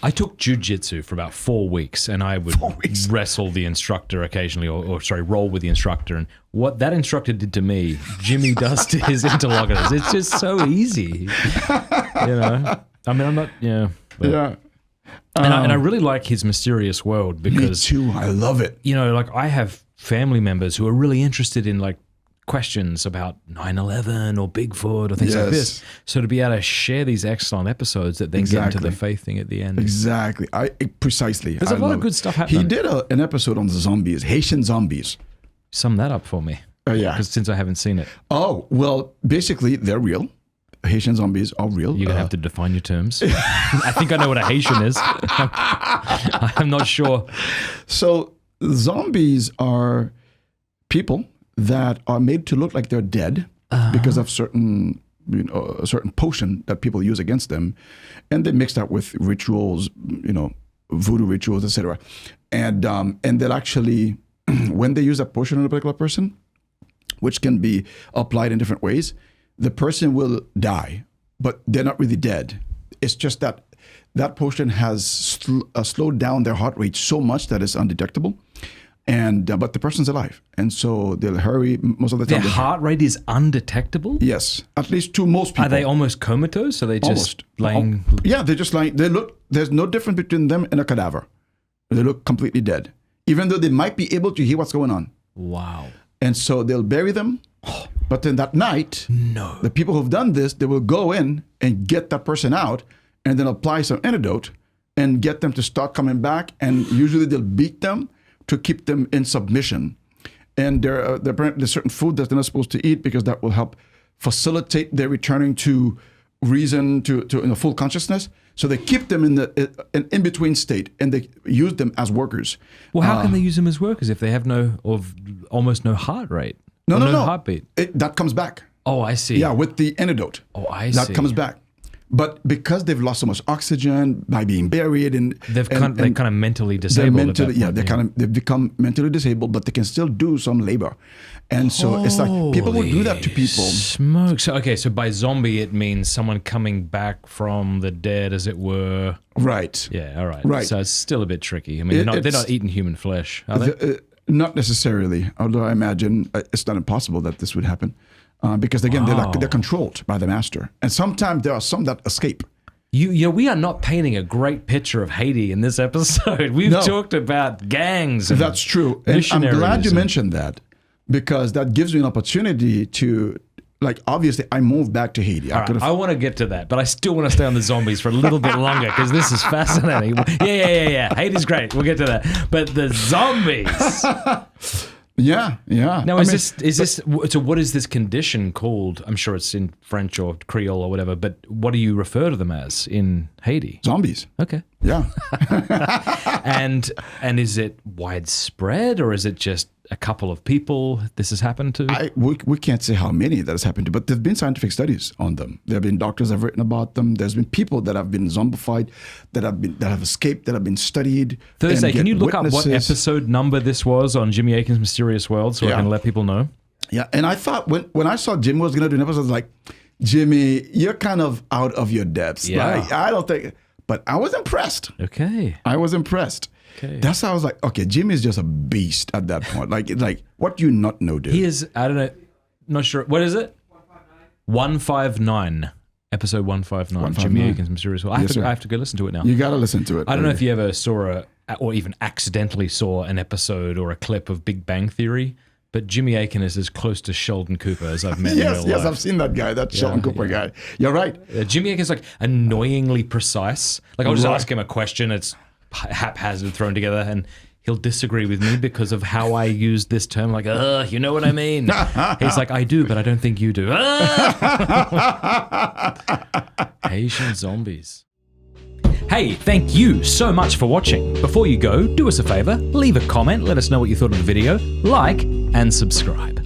I took jiu-jitsu for about 4 weeks, and I would wrestle the instructor occasionally, or roll with the instructor. And what that instructor did to me, Jimmy does to his interlocutors. It's just so easy. I mean, I'm not, Yeah. And I really like his mysterious world because... Me too. I love it. I have family members who are really interested in questions about 9/11 or Bigfoot or things like this. So to be able to share these excellent episodes that then get into the faith thing at the end. Exactly. Precisely. There's a lot of good stuff happening. He did an episode on the zombies, Haitian zombies. Sum that up for me. Yeah. Because since I haven't seen it. Oh, well, basically they're real. Haitian zombies are real. You're going to have to define your terms. I think I know what a Haitian is. I'm not sure. So zombies are people that are made to look like they're dead because of certain potion that people use against them, and they mix that with rituals, voodoo rituals, etc. And they'll actually, when they use that potion on a particular person, which can be applied in different ways, the person will die, but they're not really dead. It's just that potion has slowed down their heart rate so much that it's undetectable. And but the person's alive, and so they'll hurry most of the time. Their heart rate is undetectable? Yes, at least to most people. Are they almost comatose? Are they just laying? Yeah, they're just lying. They look. There's no difference between them and a cadaver. They look completely dead, even though they might be able to hear what's going on. Wow. And so they'll bury them, but then that night, the people who've done this, they will go in and get that person out, and then apply some antidote and get them to start coming back. And usually they'll beat them to keep them in submission. And there's certain food that they're not supposed to eat because that will help facilitate their returning to reason, to full consciousness. So they keep them in the in-between state, and they use them as workers. Well, how can they use them as workers if they have almost no heart rate? No heartbeat? That comes back. Oh, I see. Yeah, with the antidote. Oh, I see. That comes back. But because they've lost so much oxygen by being buried, and they're kind of mentally disabled. They've become mentally disabled, but they can still do some labor, and so it's like people will do that to people. Smoke. So by zombie it means someone coming back from the dead, as it were. Right. Yeah. All right. Right. So it's still a bit tricky. I mean, they're not eating human flesh, are they? Not necessarily. Although I imagine it's not impossible that this would happen. Because again, they're controlled by the master, and sometimes there are some that escape. We are not painting a great picture of Haiti in this episode. We've talked about gangs. That's true, and I'm glad you mentioned that, because that gives you an opportunity to, obviously, I moved back to Haiti. I want to get to that, but I still want to stay on the zombies for a little bit longer because this is fascinating. Yeah. Haiti's great. We'll get to that, but the zombies. Yeah. Now, so what is this condition called? I'm sure it's in French or Creole or whatever, but what do you refer to them as in Haiti? Zombies. Okay. Yeah. And is it widespread, or is it just a couple of people this has happened to? We can't say how many that has happened to, but there have been scientific studies on them. There have been doctors that have written about them. There's been people that have been zombified, that have escaped, that have been studied. Thursday, can you look up what episode number this was on Jimmy Akin's Mysterious World so I can let people know? Yeah, and I thought when I saw Jimmy was going to do an episode, I was like, Jimmy, you're kind of out of your depths. Yeah. I don't think, but I was impressed. Okay. I was impressed. Okay. That's how I was like, okay, Jimmy's just a beast at that point. Like what do you not know, dude? He is, I don't know, not sure. What is it? 159. Episode 159. Jimmy Akin's Mysterious World. I have to go listen to it now. You got to listen to it. I don't know if you ever saw or even accidentally saw an episode or a clip of Big Bang Theory, but Jimmy Akin is as close to Sheldon Cooper as I've met in real life. Yes, I've seen that guy, that Sheldon Cooper guy. You're right. Jimmy Akin's annoyingly precise. I'll just ask him a question. It's haphazard thrown together, and he'll disagree with me because of how I use this term. You know what I mean? He's like, I do, but I don't think you do. Haitian zombies. Hey, thank you so much for watching. Before you go, do us a favor, leave a comment, let us know what you thought of the video, like, and subscribe.